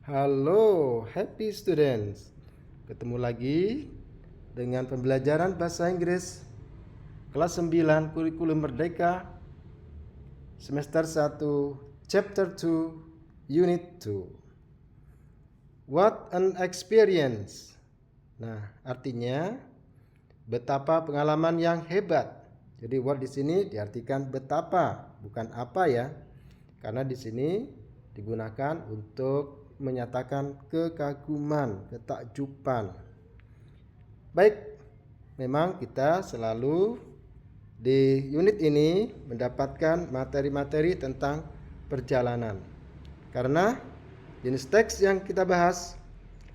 Halo, happy students. Ketemu lagi dengan pembelajaran bahasa Inggris kelas 9 kurikulum merdeka semester 1 chapter 2 unit 2. What an experience. Nah, artinya betapa pengalaman yang hebat. Jadi what di sini diartikan betapa, bukan apa ya. Karena di sini digunakan untuk menyatakan kekaguman, ketakjuban. Baik, memang kita selalu di unit ini mendapatkan materi-materi tentang perjalanan. Karena jenis teks yang kita bahas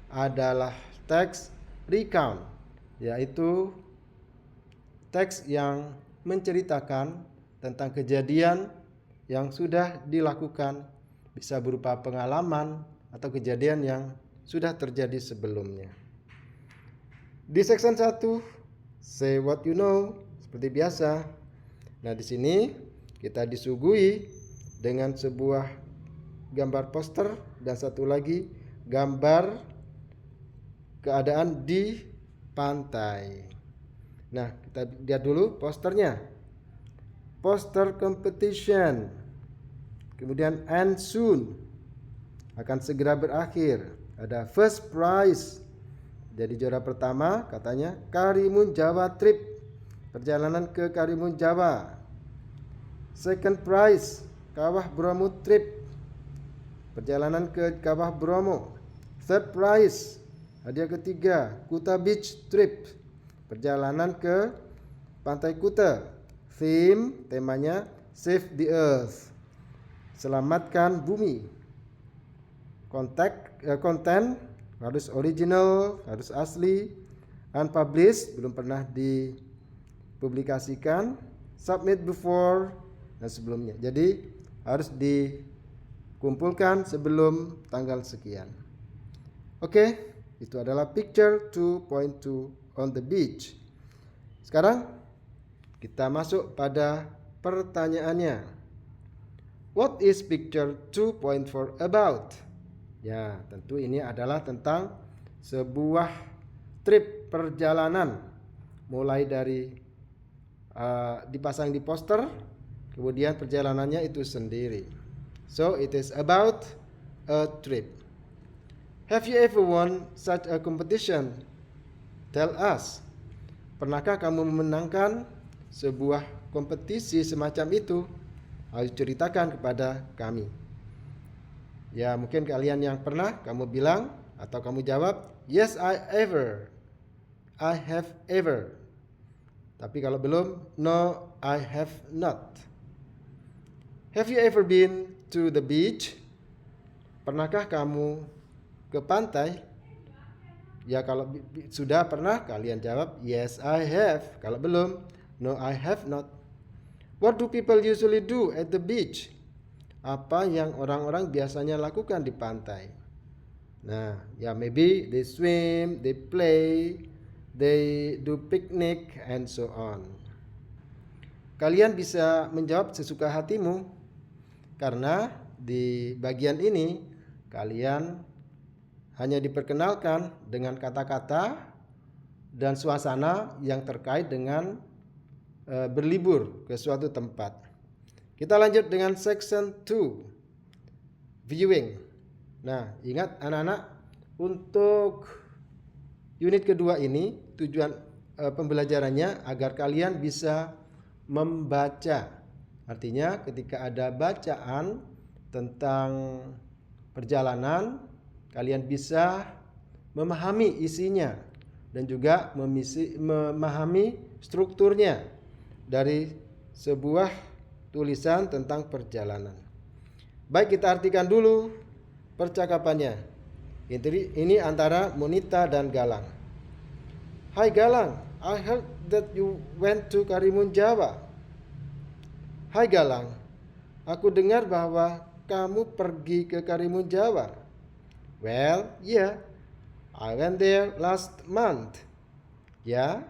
adalah teks recount, yaitu teks yang menceritakan tentang kejadian yang sudah dilakukan, bisa berupa pengalaman atau kejadian yang sudah terjadi sebelumnya. Di section 1, say what you know, seperti biasa. Nah, di sini kita disuguhi dengan sebuah gambar poster dan satu lagi gambar keadaan di pantai. Nah, kita lihat dulu posternya. Poster competition. Kemudian and soon, akan segera berakhir. Ada first prize. Jadi juara pertama katanya Karimun Jawa trip. Perjalanan ke Karimun Jawa. Second prize, Kawah Bromo trip. Perjalanan ke Kawah Bromo. Third prize, hadiah ketiga, Kuta Beach trip. Perjalanan ke Pantai Kuta. Temanya Save the Earth. Selamatkan bumi. Konten harus original, harus asli. Unpublished, belum pernah dipublikasikan. Submit before, dan sebelumnya. Jadi harus dikumpulkan sebelum tanggal sekian. Oke, itu adalah picture 2.2 on the beach. Sekarang kita masuk pada pertanyaannya. What is picture 2.4 about? Ya, tentu ini adalah tentang sebuah trip perjalanan. Mulai dari dipasang di poster, kemudian perjalanannya itu sendiri. So, it is about a trip. Have you ever won such a competition? Tell us. Pernahkah kamu memenangkan sebuah kompetisi semacam itu? Harus ceritakan kepada kami. Ya, mungkin kalian yang pernah, kamu bilang atau kamu jawab, yes I have ever. Tapi kalau belum, no I have not. Have you ever been to the beach? Pernahkah kamu ke pantai? Ya, kalau sudah pernah, kalian jawab yes I have. Kalau belum, no I have not. What do people usually do at the beach? Apa yang orang-orang biasanya lakukan di pantai? Nah, ya maybe they swim, they play, they do picnic, and so on. Kalian bisa menjawab sesuka hatimu, karena di bagian ini kalian hanya diperkenalkan dengan kata-kata dan suasana yang terkait dengan berlibur ke suatu tempat. Kita lanjut dengan section 2, viewing. Nah, ingat anak-anak, untuk unit kedua ini tujuan pembelajarannya agar kalian bisa membaca. Artinya ketika ada bacaan tentang perjalanan, kalian bisa memahami isinya dan juga memahami strukturnya dari sebuah tulisan tentang perjalanan. Baik, kita artikan dulu percakapannya. Ini antara Monita dan Galang. Hai Galang, I heard that you went to Karimun Jawa. Hai Galang, aku dengar bahwa kamu pergi ke Karimun Jawa. Well, yeah, I went there last month. Ya,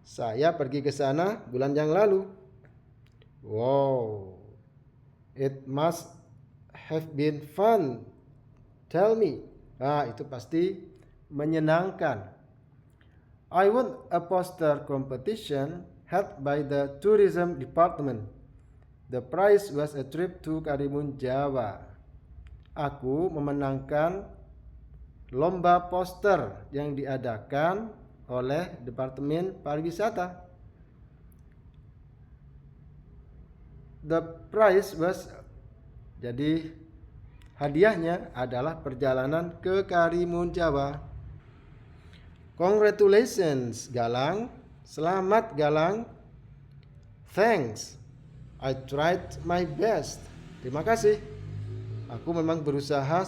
saya pergi ke sana bulan yang lalu. Wow, it must have been fun, Tell me. Nah, itu pasti menyenangkan. I won a poster competition held by the tourism department. The prize was a trip to Karimun Jawa. Aku memenangkan lomba poster yang diadakan oleh Departemen Pariwisata. The prize was, jadi hadiahnya adalah perjalanan ke Karimun Jawa. Congratulations, Galang. Selamat, Galang. Thanks. I tried my best. Terima kasih. Aku memang berusaha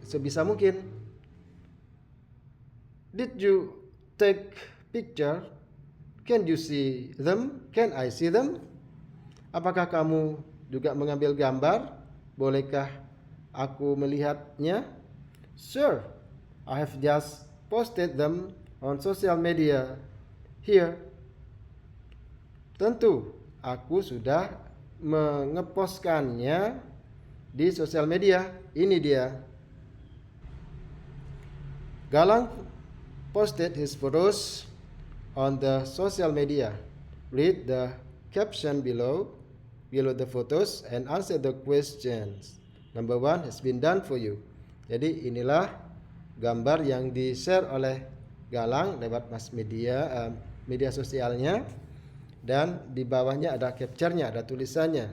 sebisa mungkin. Did you take picture? Can you see them? Can I see them? Apakah kamu juga mengambil gambar? Bolehkah aku melihatnya? Sure, I have just posted them on social media here. Tentu, aku sudah mengepostkannya di sosial media. Ini dia. Galang posted his photos on the social media. Read the caption below the photos and answer the questions. Number 1 has been done for you. Jadi inilah gambar yang di-share oleh Galang lewat media sosialnya, dan di bawahnya ada capture-nya, ada tulisannya.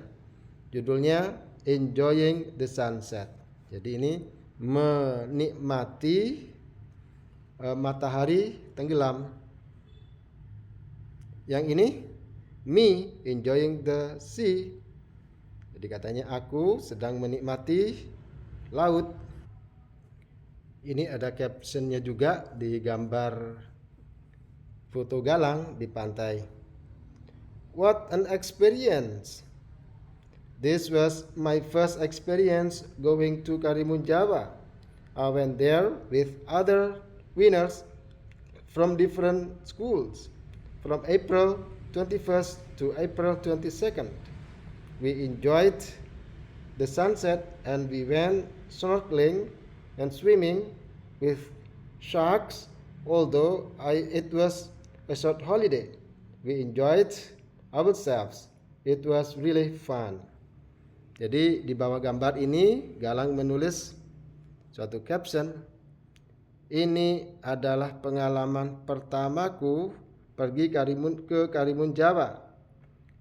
Judulnya Enjoying the Sunset. Jadi ini menikmati matahari tenggelam. Yang ini me enjoying the sea. Jadi katanya aku sedang menikmati laut. Ini ada captionnya juga di gambar foto Galang di pantai. What an experience. This was my first experience going to Karimun Jawa. I went there with other winners from different schools from April 21st to April 22nd. We enjoyed the sunset and we went snorkeling and swimming with sharks, although it was a short holiday. We enjoyed ourselves. It was really fun. Jadi di bawah gambar ini Galang menulis suatu caption. Ini adalah pengalaman pertamaku pergi ke Karimun Jawa.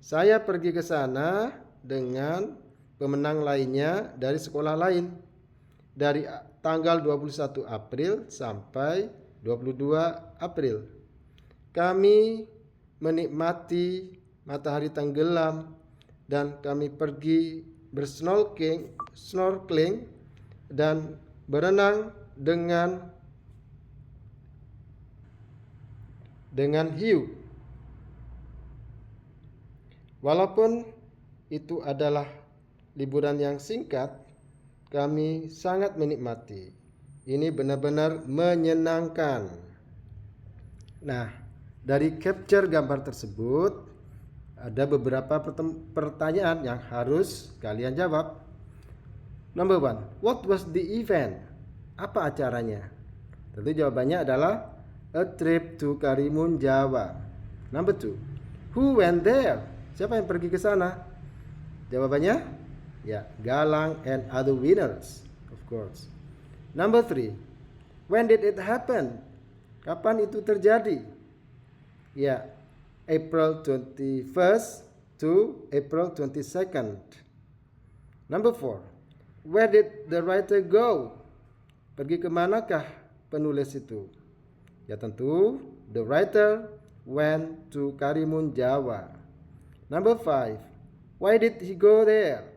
Saya pergi ke sana dengan pemenang lainnya dari sekolah lain. Dari tanggal 21 April sampai 22 April. Kami menikmati matahari tenggelam dan kami pergi bersnorkeling dan berenang dengan hiu. Walaupun itu adalah liburan yang singkat, kami sangat menikmati. Ini benar-benar menyenangkan. Nah, dari capture gambar tersebut ada beberapa pertanyaan yang harus kalian jawab. Number 1, what was the event? Apa acaranya? Tentu jawabannya adalah a trip to Karimun Jawa. Number 2, who went there? Siapa yang pergi ke sana? Jawabannya, ya, Galang and other winners, of course. Number 3, when did it happen? Kapan itu terjadi? Ya, April 21st to April 22nd. Number 4, where did the writer go? Pergi ke manakah penulis itu? Ya tentu, the writer went to Karimun Jawa. Number 5, why did he go there?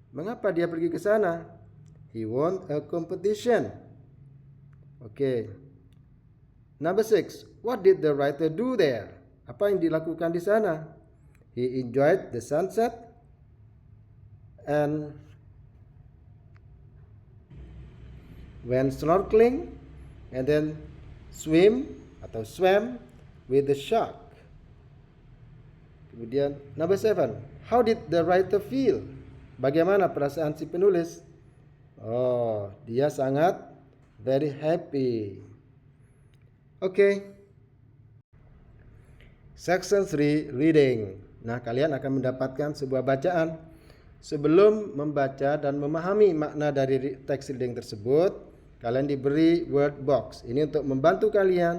Mengapa dia pergi ke sana? He won a competition. Okay. Number 6, what did the writer do there? Apa yang dilakukan di sana? He enjoyed the sunset and went snorkeling and then swam with the shark. Kemudian number 7, how did the writer feel? Bagaimana perasaan si penulis? Oh, dia sangat very happy. Oke. Section 3, reading. Nah, kalian akan mendapatkan sebuah bacaan. Sebelum membaca dan memahami makna dari teks reading tersebut, kalian diberi word box. Ini untuk membantu kalian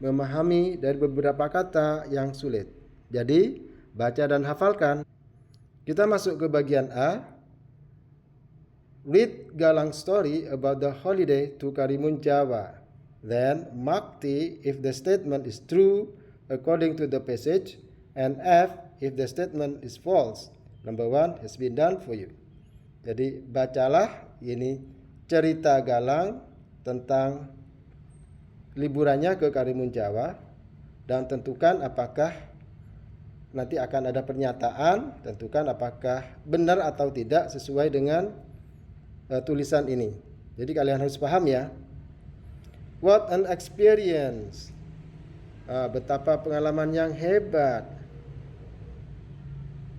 memahami dari beberapa kata yang sulit. Jadi, baca dan hafalkan. Kita masuk ke bagian A. Read Galang story about the holiday to Karimun Jawa. Then mark T if the statement is true according to the passage, and F if the statement is false. Number 1 has been done for you. Jadi bacalah ini cerita Galang tentang liburannya ke Karimun Jawa dan tentukan apakah nanti akan ada pernyataan, tentukan apakah benar atau tidak sesuai dengan tulisan ini. Jadi kalian harus paham ya. What an experience. Betapa pengalaman yang hebat.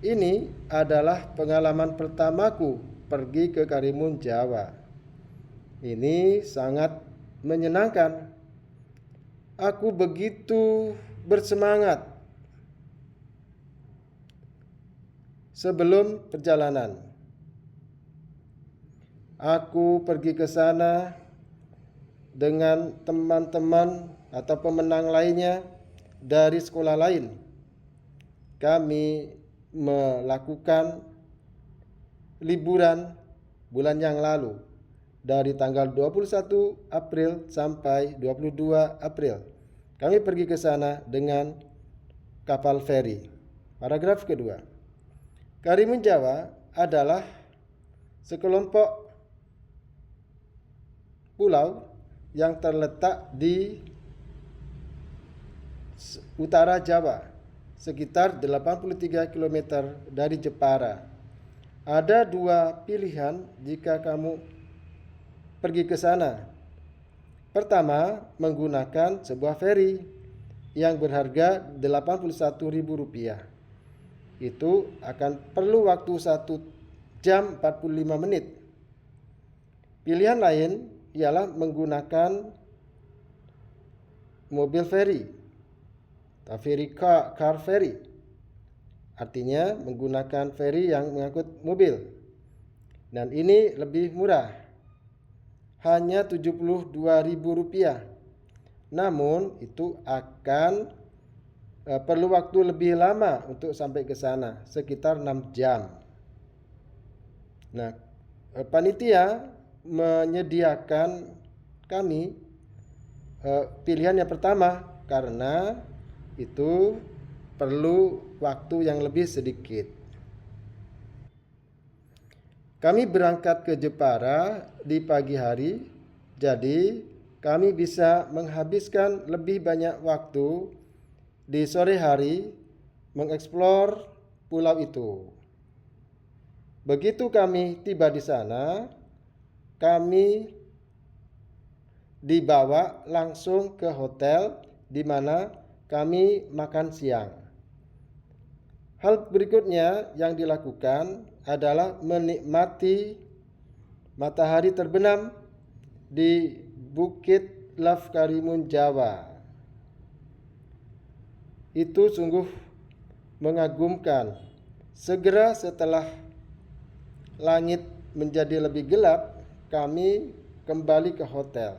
Ini adalah pengalaman pertamaku pergi ke Karimun Jawa. Ini sangat menyenangkan. Aku begitu bersemangat sebelum perjalanan. Aku pergi ke sana dengan teman-teman atau pemenang lainnya dari sekolah lain. Kami melakukan liburan bulan yang lalu dari tanggal 21 April sampai 22 April. Kami pergi ke sana dengan kapal feri. Paragraf kedua. Karimun Jawa adalah sekelompok pulau yang terletak di utara Jawa, sekitar 83 km dari Jepara. Ada dua pilihan jika kamu pergi ke sana. Pertama, menggunakan sebuah feri yang berharga Rp81.000. Itu akan perlu waktu 1 jam 45 menit. Pilihan lain ialah menggunakan mobil feri, car ferry. Artinya menggunakan feri yang mengangkut mobil. Dan ini lebih murah. Hanya Rp72.000. Namun itu akan perlu waktu lebih lama untuk sampai ke sana, sekitar 6 jam. Nah, panitia menyediakan kami pilihan yang pertama karena itu perlu waktu yang lebih sedikit. Kami berangkat ke Jepara di pagi hari, jadi kami bisa menghabiskan lebih banyak waktu di sore hari mengeksplor pulau itu. Begitu kami tiba di sana, kami dibawa langsung ke hotel di mana kami makan siang. Hal berikutnya yang dilakukan adalah menikmati matahari terbenam di Bukit Laf Karimun Jawa. Itu sungguh mengagumkan. Segera setelah langit menjadi lebih gelap, kami kembali ke hotel.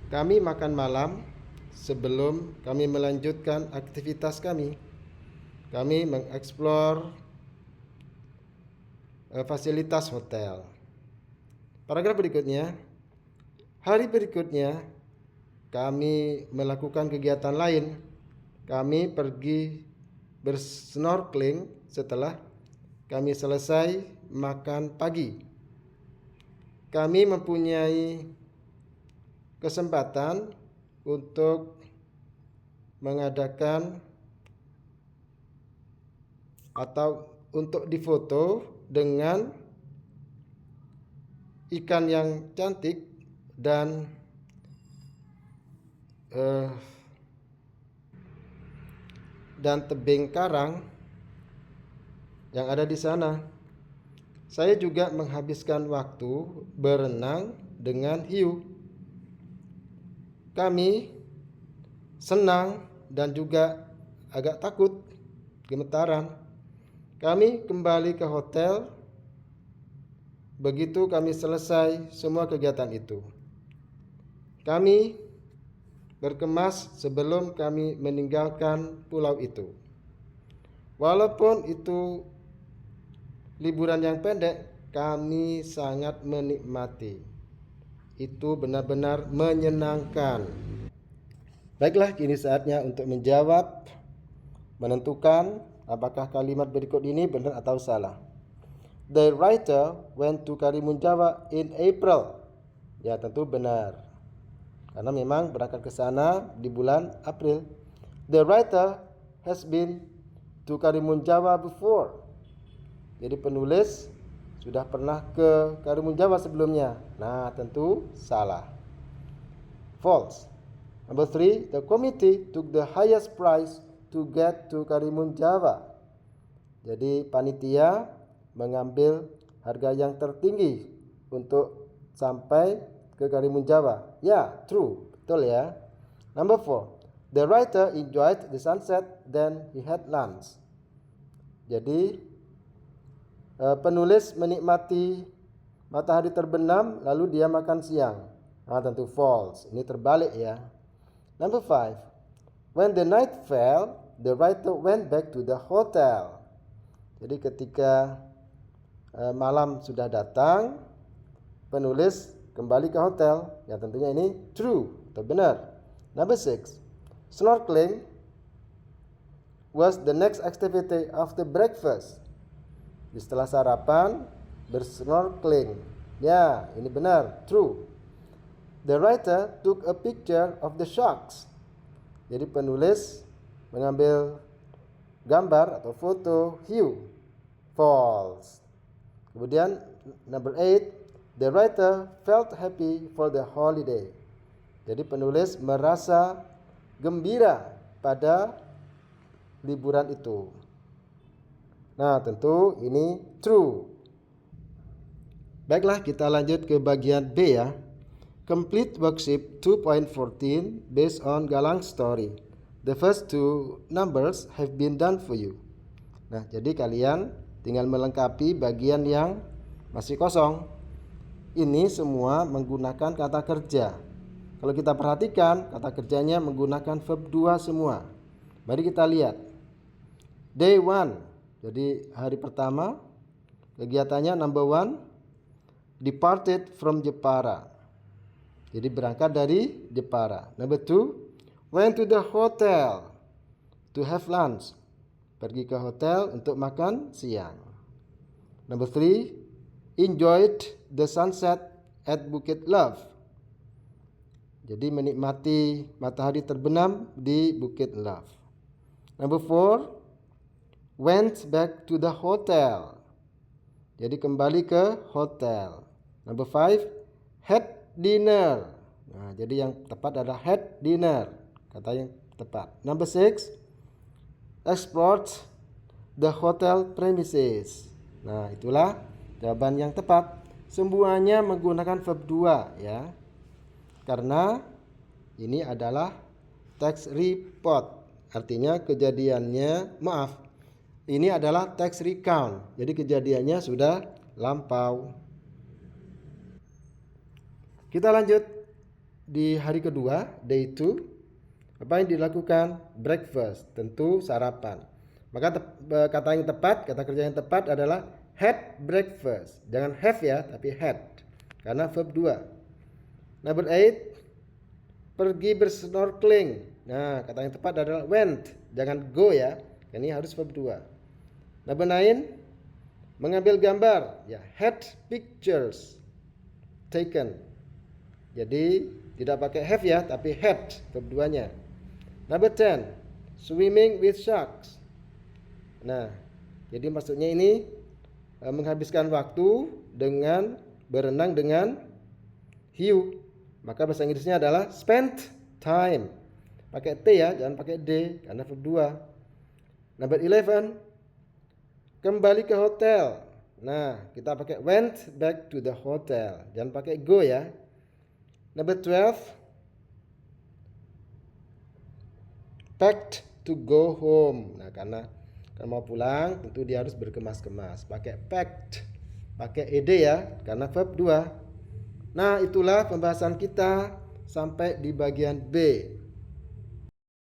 Kami makan malam sebelum kami melanjutkan aktivitas kami. Kami mengeksplor fasilitas hotel. Paragraf berikutnya. Hari berikutnya kami melakukan kegiatan lain. Kami pergi bersnorkeling setelah kami selesai makan pagi. Kami mempunyai kesempatan untuk mengadakan atau untuk difoto dengan ikan yang cantik dan tebing karang yang ada di sana. Saya juga menghabiskan waktu berenang dengan hiu. Kami senang dan juga agak takut, gemetaran. Kami kembali ke hotel begitu kami selesai semua kegiatan itu. Kami berkemas sebelum kami meninggalkan pulau itu. Walaupun itu liburan yang pendek, kami sangat menikmati. Itu benar-benar menyenangkan. Baiklah, kini saatnya untuk menjawab, menentukan apakah kalimat berikut ini benar atau salah. The writer went to Karimun Jawa in April. Ya, tentu benar. Karena memang berangkat ke sana di bulan April. The writer has been to Karimun Jawa before. Jadi penulis sudah pernah ke Karimun Jawa sebelumnya. Nah, tentu salah. False. Number 3, the committee took the highest price to get to Karimun Jawa. Jadi panitia mengambil harga yang tertinggi untuk sampai ke Karimun Jawa. Ya, true. Betul ya. Number 4, the writer enjoyed the sunset, then he had lunch. Jadi penulis menikmati matahari terbenam lalu dia makan siang. Nah, tentu false. Ini terbalik ya. Number 5, when the night fell, the writer went back to the hotel. Jadi ketika malam sudah datang, penulis kembali ke hotel. Ya, tentunya ini true atau benar. Number 6, snorkeling was the next activity after breakfast. Setelah sarapan, bersnorkeling. Ya, ini benar, true. The writer took a picture of the sharks. Jadi penulis mengambil gambar atau foto hiu. False. Kemudian number 8, the writer felt happy for the holiday. Jadi penulis merasa gembira pada liburan itu. Nah, tentu ini true. Baiklah, kita lanjut ke bagian B ya. Complete worksheet 2.14 based on Galang's story. The first two numbers have been done for you. Nah, jadi kalian tinggal melengkapi bagian yang masih kosong. Ini semua menggunakan kata kerja. Kalau kita perhatikan, kata kerjanya menggunakan verb 2 semua. Mari kita lihat. Day 1. Jadi hari pertama, kegiatannya number 1, departed from Jepara. Jadi berangkat dari Jepara. Number 2, went to the hotel to have lunch. Pergi ke hotel untuk makan siang. Number 3, enjoyed the sunset at Bukit Love. Jadi menikmati matahari terbenam di Bukit Love. Number 4, went back to the hotel. Jadi kembali ke hotel. Number 5, had dinner. Nah, jadi yang tepat adalah had dinner. Kata yang tepat. Number 6, explored the hotel premises. Nah, itulah jawaban yang tepat. Semuanya menggunakan verb 2 ya. Karena ini adalah text report. Artinya kejadiannya, ini adalah text recount. Jadi kejadiannya sudah lampau. Kita lanjut di hari kedua, day 2. Apa yang dilakukan? Breakfast, tentu sarapan. Maka kata yang tepat, kata kerja yang tepat adalah had breakfast. Jangan have ya, tapi had. Karena verb 2. Number 8, pergi bersnorkeling. Nah, kata yang tepat adalah went. Jangan go ya. Ini harus verb 2. Number 9, mengambil gambar. Ya, had pictures taken. Jadi tidak pakai have ya, tapi had verb 2-nya. Number 10, swimming with sharks. Nah, jadi maksudnya ini menghabiskan waktu dengan berenang dengan hiu. Maka bahasa Inggrisnya adalah spend time. Pakai T ya, jangan pakai D karena verb 2. Number 11, kembali ke hotel. Nah, kita pakai went back to the hotel. Jangan pakai go ya. Number 12, packed to go home. Nah, karena kalau mau pulang tentu dia harus berkemas-kemas. Pakai packed, pakai ed ya, karena verb 2. Nah, itulah pembahasan kita sampai di bagian B.